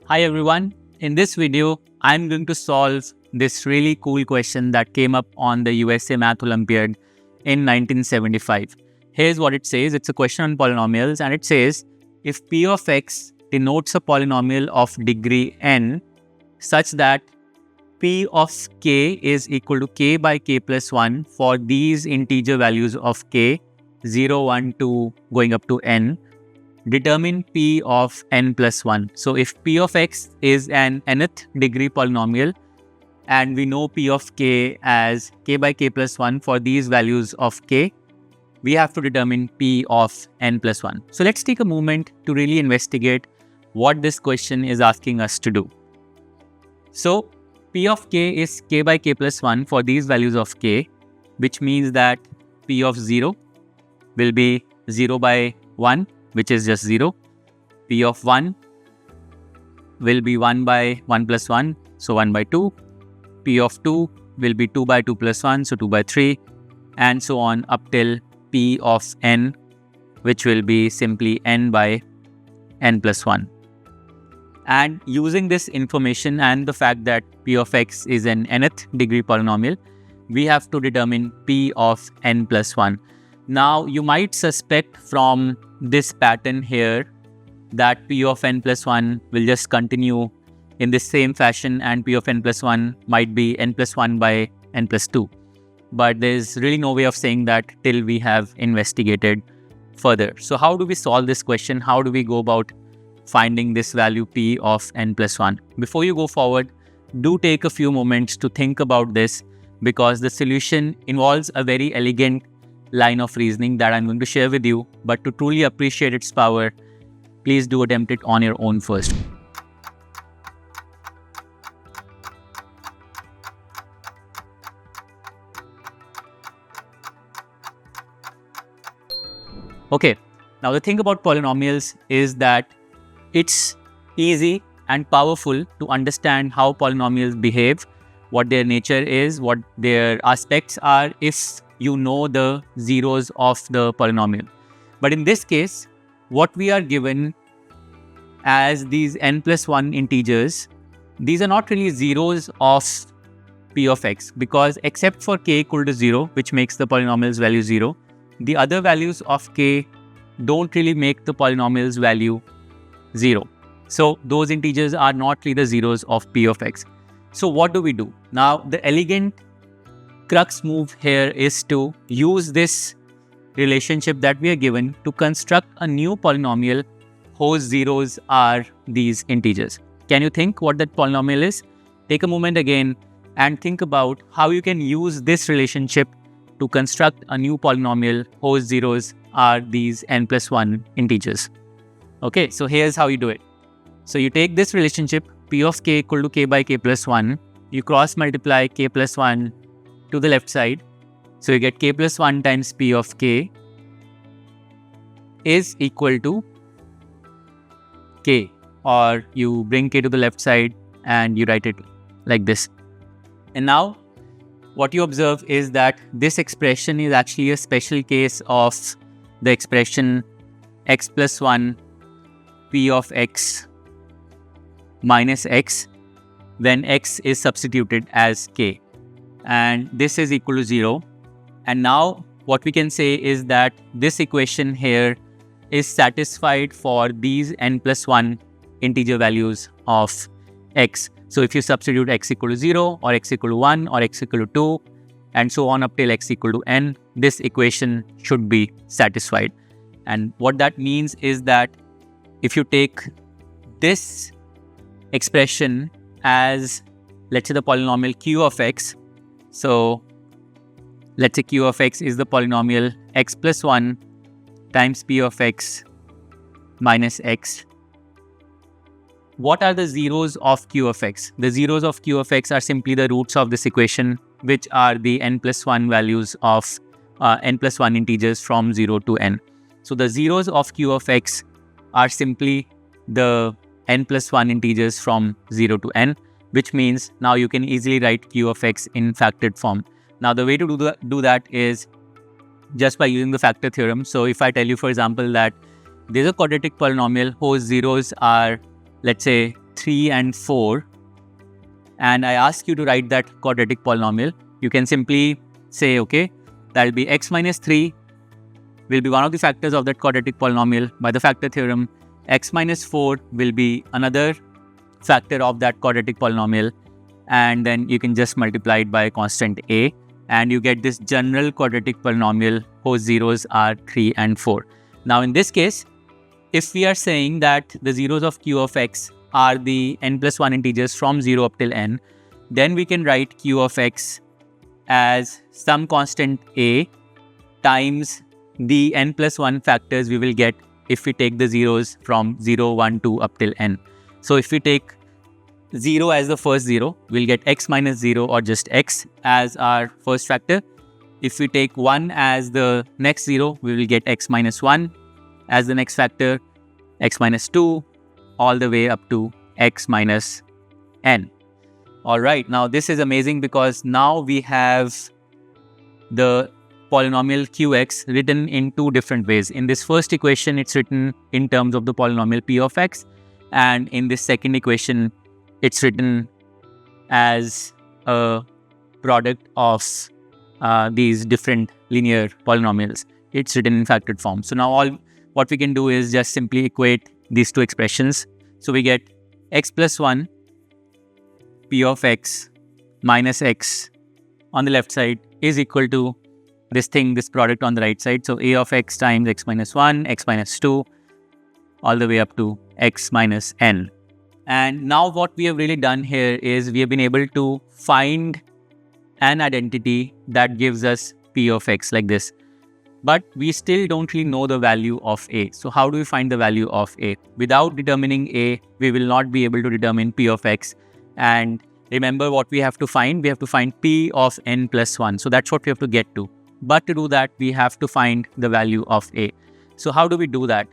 Hi everyone, in this video, I'm going to solve this really cool question that came up on the USA Math Olympiad in 1975. Here's what it says. It's a question on polynomials and it says, if p of x denotes a polynomial of degree n such that p of k is equal to k by k plus 1 for these integer values of k, 0, 1, 2, going up to n, determine p of n plus 1. So if p of x is an nth degree polynomial and we know p of k as k by k plus 1 for these values of k, we have to determine p of n plus 1. So let's take a moment to really investigate what this question is asking us to do. So p of k is k by k plus 1 for these values of k, which means that p of 0 will be 0 by 1, which is just 0. P of 1 will be 1 by 1 plus 1, so 1 by 2. P of 2 will be 2 by 2 plus 1, so 2 by 3, and so on up till p of n, which will be simply n by n plus 1. And using this information and the fact that p of x is an nth degree polynomial, we have to determine p of n plus 1. Now, you might suspect from this pattern here that p of n plus 1 will just continue in the same fashion and p of n plus 1 might be n plus 1 by n plus 2. But there's really no way of saying that till we have investigated further. So how do we solve this question? How do we go about finding this value p of n plus 1? Before you go forward, do take a few moments to think about this because the solution involves a very elegant line of reasoning that I'm going to share with you, but to truly appreciate its power, please do attempt it on your own first. Okay, now the thing about polynomials is that it's easy and powerful to understand how polynomials behave, what their nature is, what their aspects are if you know the zeros of the polynomial. But in this case, what we are given as these n plus 1 integers, these are not really zeros of p of x because except for k equal to 0, which makes the polynomial's value 0, the other values of k don't really make the polynomial's value 0. So those integers are not really the zeros of p of x. So what do we do? Now, the elegant crux move here is to use this relationship that we are given to construct a new polynomial whose zeros are these integers. Can you think what that polynomial is? Take a moment again and think about how you can use this relationship to construct a new polynomial whose zeros are these n plus 1 integers. Okay, so here's how you do it. So you take this relationship p of k equal to k by k plus 1, you cross multiply k plus 1 to the left side. So you get k plus 1 times p of k is equal to k, or you bring k to the left side and you write it like this. And now what you observe is that this expression is actually a special case of the expression x plus 1 p of x minus x when x is substituted as k. And this is equal to 0. And now what we can say is that this equation here is satisfied for these n plus 1 integer values of x. So if you substitute x equal to 0 or x equal to 1 or x equal to 2 and so on up till x equal to n, this equation should be satisfied. And what that means is that if you take this expression as, let's say, the polynomial q of x, so let's say q of x is the polynomial x plus 1 times p of x minus x. What are the zeros of q of x? The zeros of q of x are simply the roots of this equation, which are the n plus 1 values of n plus 1 integers from 0 to n. So the zeros of q of x are simply the n plus 1 integers from 0 to n, which means now you can easily write q of x in factored form. Now the way to do that is just by using the factor theorem. So if I tell you, for example, that there's a quadratic polynomial whose zeros are, let's say, 3 and 4, and I ask you to write that quadratic polynomial, you can simply say, okay, that will be x minus 3 will be one of the factors of that quadratic polynomial by the factor theorem. X minus 4 will be another factor of that quadratic polynomial, and then you can just multiply it by a constant a, and you get this general quadratic polynomial whose zeros are 3 and 4. Now in this case, if we are saying that the zeros of q of x are the n plus 1 integers from 0 up till n, then we can write q of x as some constant a times the n plus 1 factors we will get if we take the zeros from 0, 1, 2 up till n. So if we take 0 as the first zero, we'll get x minus 0 or just x as our first factor. If we take 1 as the next zero, we will get x minus 1 as the next factor, x minus 2, all the way up to x minus n. Alright, now this is amazing because now we have the polynomial qx written in two different ways. In this first equation, it's written in terms of the polynomial p of x, and in this second equation, it's written as a product of these different linear polynomials. It's written in factored form. So now what we can do is just simply equate these two expressions. So we get x plus 1 p of x minus x on the left side is equal to this product on the right side. So a of x times x minus 1, x minus 2, all the way up to x minus n. And now what we have really done here is we have been able to find an identity that gives us p of x like this. But we still don't really know the value of a. So how do we find the value of a? Without determining a, we will not be able to determine p of x. And remember what we have to find? We have to find p of n plus 1. So that's what we have to get to. But to do that, we have to find the value of a. So how do we do that?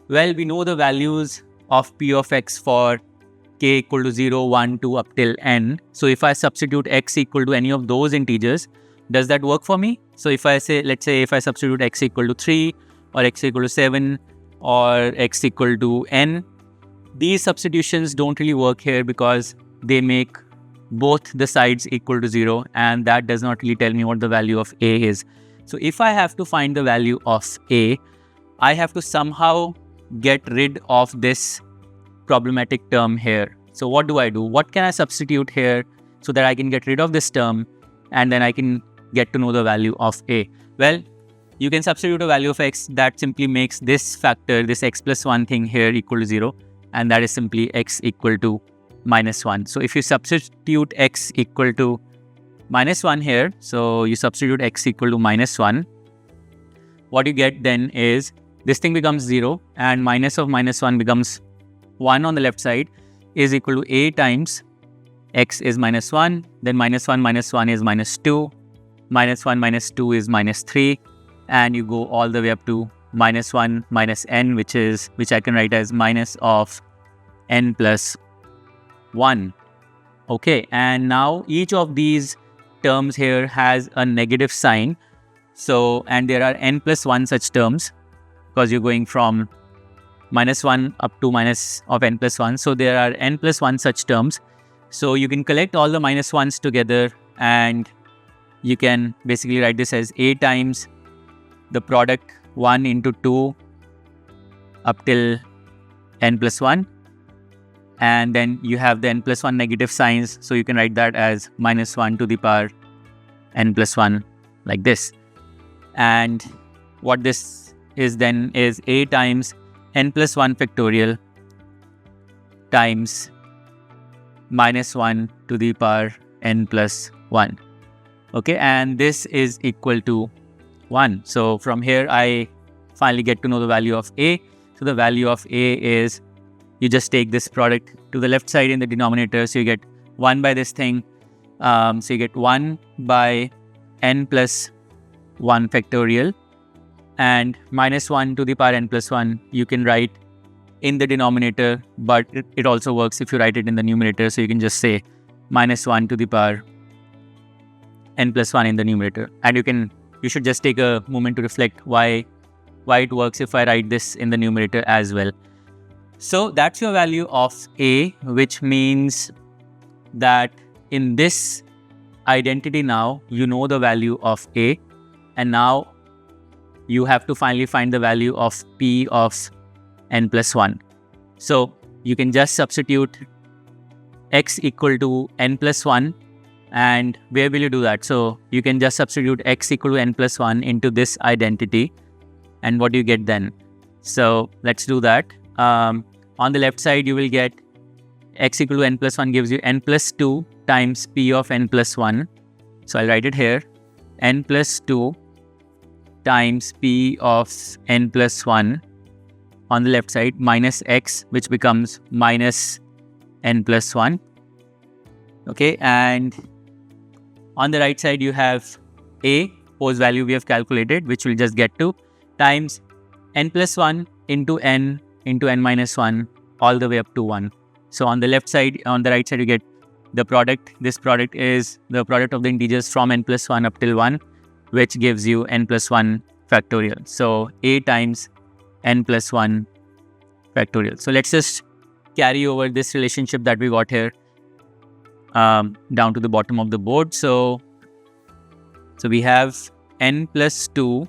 Well, we know the values of p of x for k equal to 0, 1, 2 up till n. So if I substitute x equal to any of those integers, does that work for me? So if I say, let's say if I substitute x equal to 3 or x equal to 7 or x equal to n, these substitutions don't really work here because they make both the sides equal to 0, and that does not really tell me what the value of a is. So if I have to find the value of a, I have to somehow get rid of this problematic term here. So what do I do? What can I substitute here so that I can get rid of this term and then I can get to know the value of a? Well, you can substitute a value of x that simply makes this factor, this x plus 1 thing here equal to 0, and that is simply x equal to minus 1. So if you substitute x equal to minus 1 here, so you substitute x equal to minus 1, what you get then is this thing becomes 0 and minus of minus 1 becomes 1 on the left side is equal to a times x is minus 1, then minus 1 is minus 2, minus 1 minus 2 is minus 3, and you go all the way up to minus 1 minus n, which I can write as minus of n plus 1. Okay, and now each of these terms here has a negative sign. So, and there are n plus 1 such terms because you're going from minus 1 up to minus of n plus 1. So there are n plus 1 such terms. So you can collect all the minus 1s together and you can basically write this as a times the product 1 into 2 up till n plus 1. And then you have the n plus 1 negative signs. So you can write that as minus 1 to the power n plus 1 like this. And what this is then is a times n plus 1 factorial times minus 1 to the power n plus 1. Okay, and this is equal to 1. So from here, I finally get to know the value of a. So the value of a is, you just take this product to the left side in the denominator. So you get 1 by this thing. So you get 1 by n plus 1 factorial and minus 1 to the power n plus 1 you can write in the denominator, but it also works if you write it in the numerator. So you can just say minus 1 to the power n plus 1 in the numerator. And you should just take a moment to reflect why it works if I write this in the numerator as well. So that's your value of A, which means that in this identity now, you know the value of A, and now you have to finally find the value of P of n plus 1. So you can just substitute x equal to n plus 1. And where will you do that? So you can just substitute x equal to n plus 1 into this identity. And what do you get then? So let's do that. On the left side, you will get x equal to n plus 1 gives you n plus 2 times p of n plus 1. So I'll write it here. N plus 2 times p of n plus 1 on the left side minus x, which becomes minus n plus 1. Okay, and on the right side, you have a, whose value we have calculated, which we'll just get to, times n plus 1 into n minus 1 all the way up to 1. So on the left side, on the right side, you get the product. This product is the product of the integers from n plus 1 up till 1, which gives you n plus 1 factorial. So a times n plus 1 factorial. So let's just carry over this relationship that we got here down to the bottom of the board. So we have n plus 2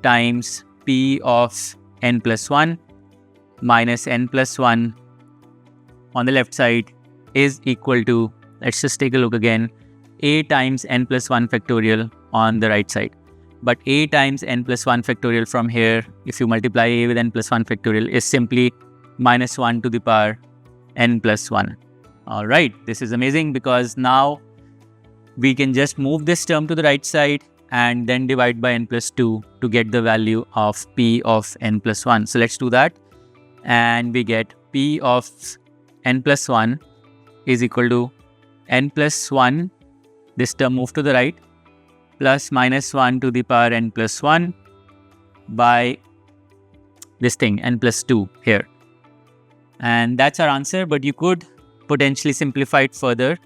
times p of n plus 1 minus n plus 1 on the left side is equal to, let's just take a look again, a times n plus 1 factorial on the right side. But a times n plus 1 factorial from here, if you multiply a with n plus 1 factorial, is simply minus 1 to the power n plus 1. Alright, this is amazing because now we can just move this term to the right side and then divide by n plus 2 to get the value of p of n plus 1. So let's do that. And we get p of n plus 1 is equal to n plus 1, this term moved to the right, plus minus 1 to the power n plus 1 by this thing, n plus 2 here. And that's our answer, but you could potentially simplify it further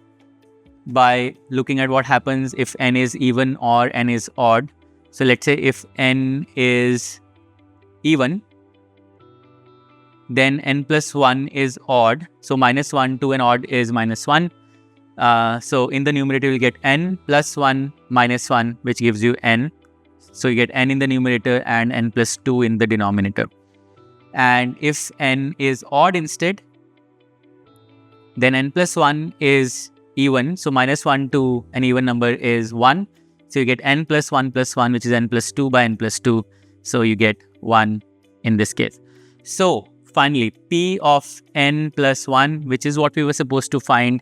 by looking at what happens if n is even or n is odd. So let's say if n is even, then n plus 1 is odd. So minus 1 to an odd is minus 1. So in the numerator, you'll get n plus 1 minus 1, which gives you n. So you get n in the numerator and n plus 2 in the denominator. And if n is odd instead, then n plus 1 is even. So minus 1 to an even number is 1. So you get n plus 1 plus 1, which is n plus 2 by n plus 2. So you get 1 in this case. So finally, p of n plus 1, which is what we were supposed to find,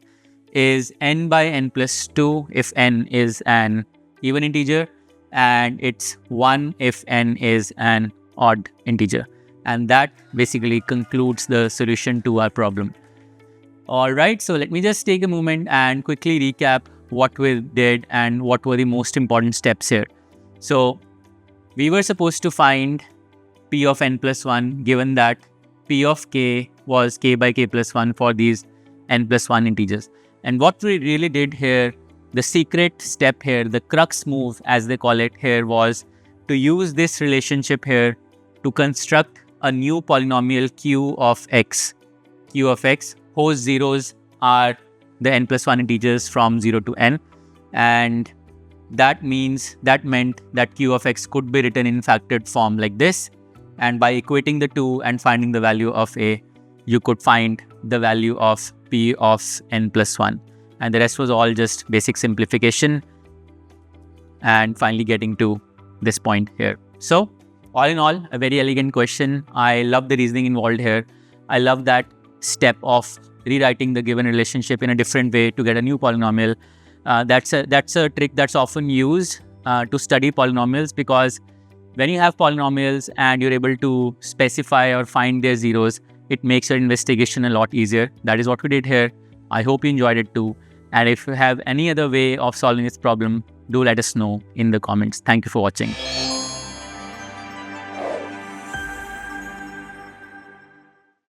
is n by n plus 2 if n is an even integer, and it's 1 if n is an odd integer. And that basically concludes the solution to our problem. Alright, so let me just take a moment and quickly recap what we did and what were the most important steps here. So we were supposed to find p of n plus 1 given that p of k was k by k plus 1 for these n plus 1 integers. And what we really did here, the secret step here, the crux move as they call it here, was to use this relationship here to construct a new polynomial q of x, whose zeros are the n plus 1 integers from 0 to n. And that meant that q of x could be written in factored form like this. And by equating the two and finding the value of a, you could find the value of p of n plus 1. And the rest was all just basic simplification and finally getting to this point here. So all in all, a very elegant question. I love the reasoning involved here. I love that step of rewriting the given relationship in a different way to get a new polynomial. That's a trick that's often used to study polynomials, because when you have polynomials and you're able to specify or find their zeros, it makes your investigation a lot easier. That is what we did here. I hope you enjoyed it too. And if you have any other way of solving this problem, do let us know in the comments. Thank you for watching.